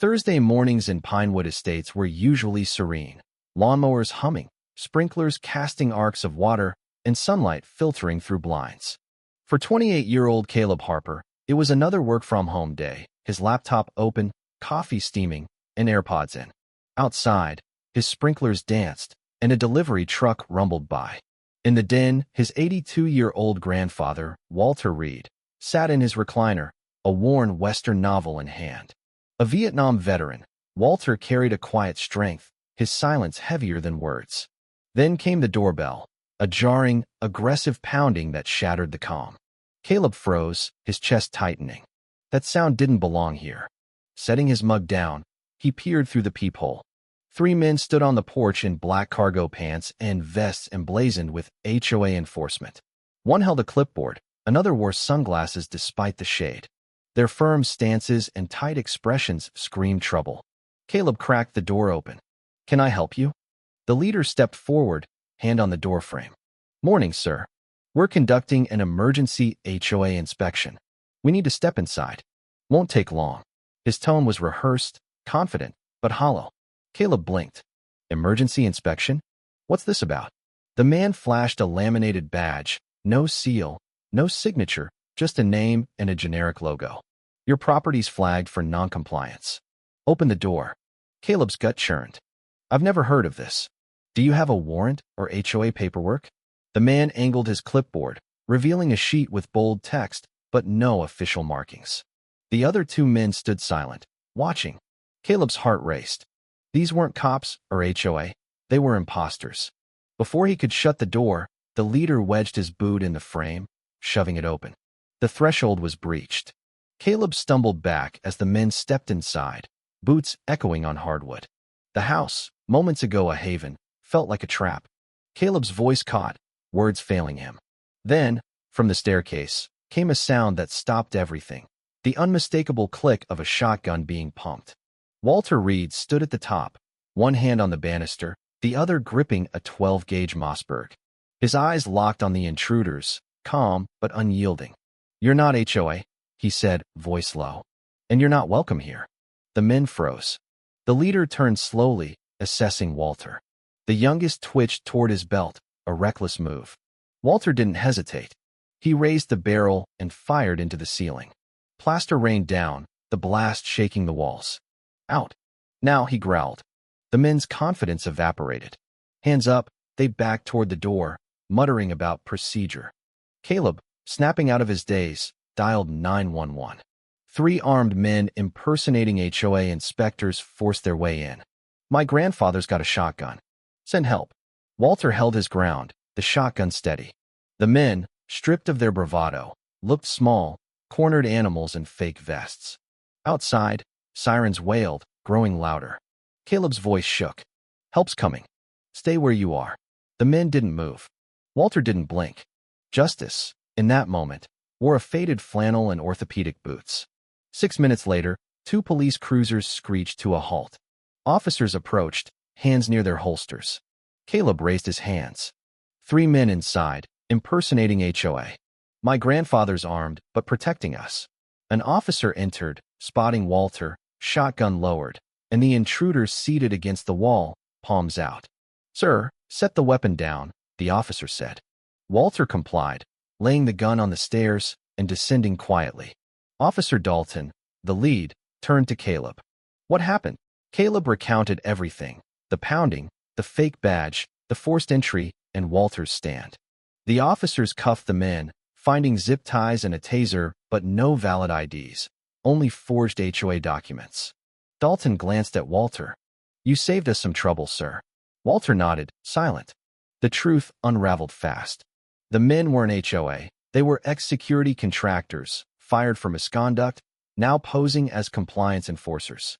Thursday mornings in Pinewood Estates were usually serene. Lawnmowers humming, sprinklers casting arcs of water, and sunlight filtering through blinds. For 28-year-old Caleb Harper, it was another work-from-home day, his laptop open, coffee steaming, and AirPods in. Outside, his sprinklers danced, and a delivery truck rumbled by. In the den, his 82-year-old grandfather, Walter Reed, sat in his recliner, a worn Western novel in hand. A Vietnam veteran, Walter carried a quiet strength, his silence heavier than words. Then came the doorbell, a jarring, aggressive pounding that shattered the calm. Caleb froze, his chest tightening. That sound didn't belong here. Setting his mug down, he peered through the peephole. 3 men stood on the porch in black cargo pants and vests emblazoned with HOA enforcement. One held a clipboard, another wore sunglasses despite the shade. Their firm stances and tight expressions screamed trouble. Caleb cracked the door open. "Can I help you?" The leader stepped forward, hand on the doorframe. "Morning, sir. We're conducting an emergency HOA inspection. We need to step inside. Won't take long." His tone was rehearsed, confident, but hollow. Caleb blinked. "Emergency inspection? What's this about?" The man flashed a laminated badge, no seal, no signature, just a name and a generic logo. "Your property's flagged for noncompliance. Open the door." Caleb's gut churned. "I've never heard of this. Do you have a warrant or HOA paperwork?" The man angled his clipboard, revealing a sheet with bold text, but no official markings. The other 2 men stood silent, watching. Caleb's heart raced. These weren't cops or HOA. They were imposters. Before he could shut the door, the leader wedged his boot in the frame, shoving it open. The threshold was breached. Caleb stumbled back as the men stepped inside, boots echoing on hardwood. The house, moments ago a haven, felt like a trap. Caleb's voice caught, words failing him. Then, from the staircase, came a sound that stopped everything. The unmistakable click of a shotgun being pumped. Walter Reed stood at the top, one hand on the banister, the other gripping a 12-gauge Mossberg. His eyes locked on the intruders, calm but unyielding. "You're not HOA," he said, voice low. "And you're not welcome here." The men froze. The leader turned slowly, assessing Walter. The youngest twitched toward his belt, a reckless move. Walter didn't hesitate. He raised the barrel and fired into the ceiling. Plaster rained down, the blast shaking the walls. "Out. Now," he growled. The men's confidence evaporated. Hands up, they backed toward the door, muttering about procedure. Caleb, snapping out of his daze, dialed 911. 3 armed men impersonating HOA inspectors forced their way in. "My grandfather's got a shotgun. Send help." Walter held his ground, the shotgun steady. The men, stripped of their bravado, looked small, cornered animals in fake vests. Outside, sirens wailed, growing louder. Caleb's voice shook. "Help's coming. Stay where you are." The men didn't move. Walter didn't blink. Justice, in that moment, wore a faded flannel and orthopedic boots. 6 minutes later, 2 police cruisers screeched to a halt. Officers approached, hands near their holsters. Caleb raised his hands. 3 men inside, impersonating HOA. "My grandfather's armed, but protecting us." An officer entered, spotting Walter, shotgun lowered, and the intruder seated against the wall, palms out. "Sir, set the weapon down," the officer said. Walter complied, laying the gun on the stairs and descending quietly. Officer Dalton, the lead, turned to Caleb. "What happened?" Caleb recounted everything: the pounding, the fake badge, the forced entry, and Walter's stand. The officers cuffed the men, finding zip ties and a taser, but no valid IDs, only forged HOA documents. Dalton glanced at Walter. "You saved us some trouble, sir." Walter nodded, silent. The truth unraveled fast. The men weren't HOA. They were ex-security contractors, fired for misconduct, now posing as compliance enforcers.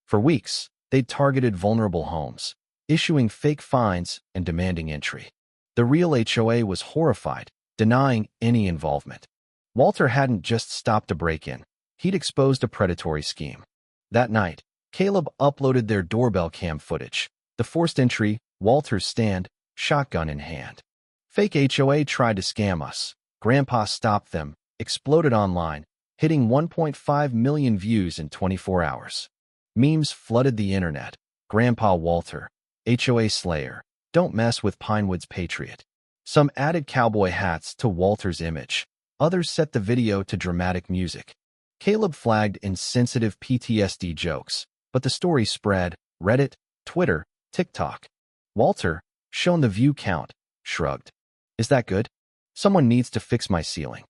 For weeks, they'd targeted vulnerable homes, issuing fake fines and demanding entry. The real HOA was horrified, denying any involvement. Walter hadn't just stopped a break-in. He'd exposed a predatory scheme. That night, Caleb uploaded their doorbell cam footage. The forced entry, Walter's stand, shotgun in hand. "Fake HOA tried to scam us. Grandpa stopped them," exploded online, hitting 1.5 million views in 24 hours. Memes flooded the internet. Grandpa Walter, HOA Slayer, don't mess with Pinewood's Patriot. Some added cowboy hats to Walter's image. Others set the video to dramatic music. Caleb flagged insensitive PTSD jokes, but the story spread. Reddit, Twitter, TikTok. Walter, shown the view count, shrugged. Is that good? Someone needs to fix my ceiling.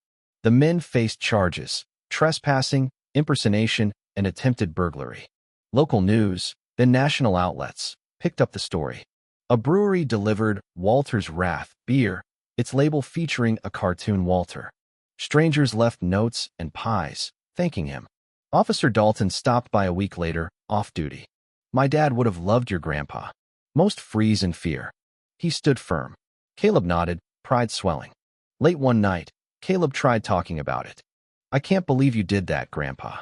The men faced charges: trespassing, impersonation, and attempted burglary. Local news, then national outlets, picked up the story. A brewery delivered Walter's Wrath beer, its label featuring a cartoon Walter. Strangers left notes and pies, thanking him. Officer Dalton stopped by a week later, off duty. My dad would have loved your grandpa. Most freeze in fear. He stood firm. Caleb nodded, pride swelling. Late one night, Caleb tried talking about it. I can't believe you did that, Grandpa.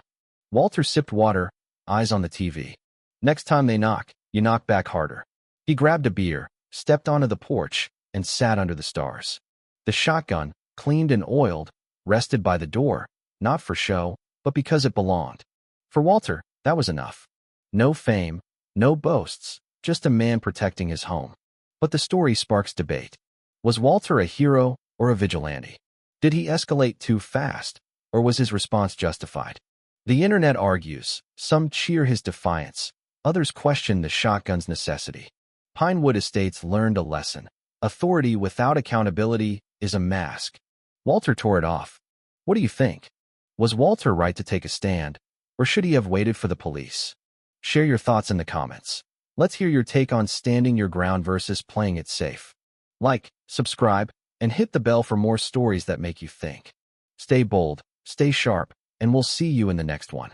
Walter sipped water, eyes on the TV. Next time they knock, you knock back harder. He grabbed a beer, stepped onto the porch, and sat under the stars. The shotgun, cleaned and oiled, rested by the door, not for show, but because it belonged. For Walter, that was enough. No fame, no boasts, just a man protecting his home. But the story sparks debate. Was Walter a hero or a vigilante? Did he escalate too fast, or was his response justified? The internet argues. Some cheer his defiance. Others question the shotgun's necessity. Pinewood Estates learned a lesson. Authority without accountability is a mask. Walter tore it off. What do you think? Was Walter right to take a stand, or should he have waited for the police? Share your thoughts in the comments. Let's hear your take on standing your ground versus playing it safe. Like, subscribe, and hit the bell for more stories that make you think. Stay bold, stay sharp, and we'll see you in the next one.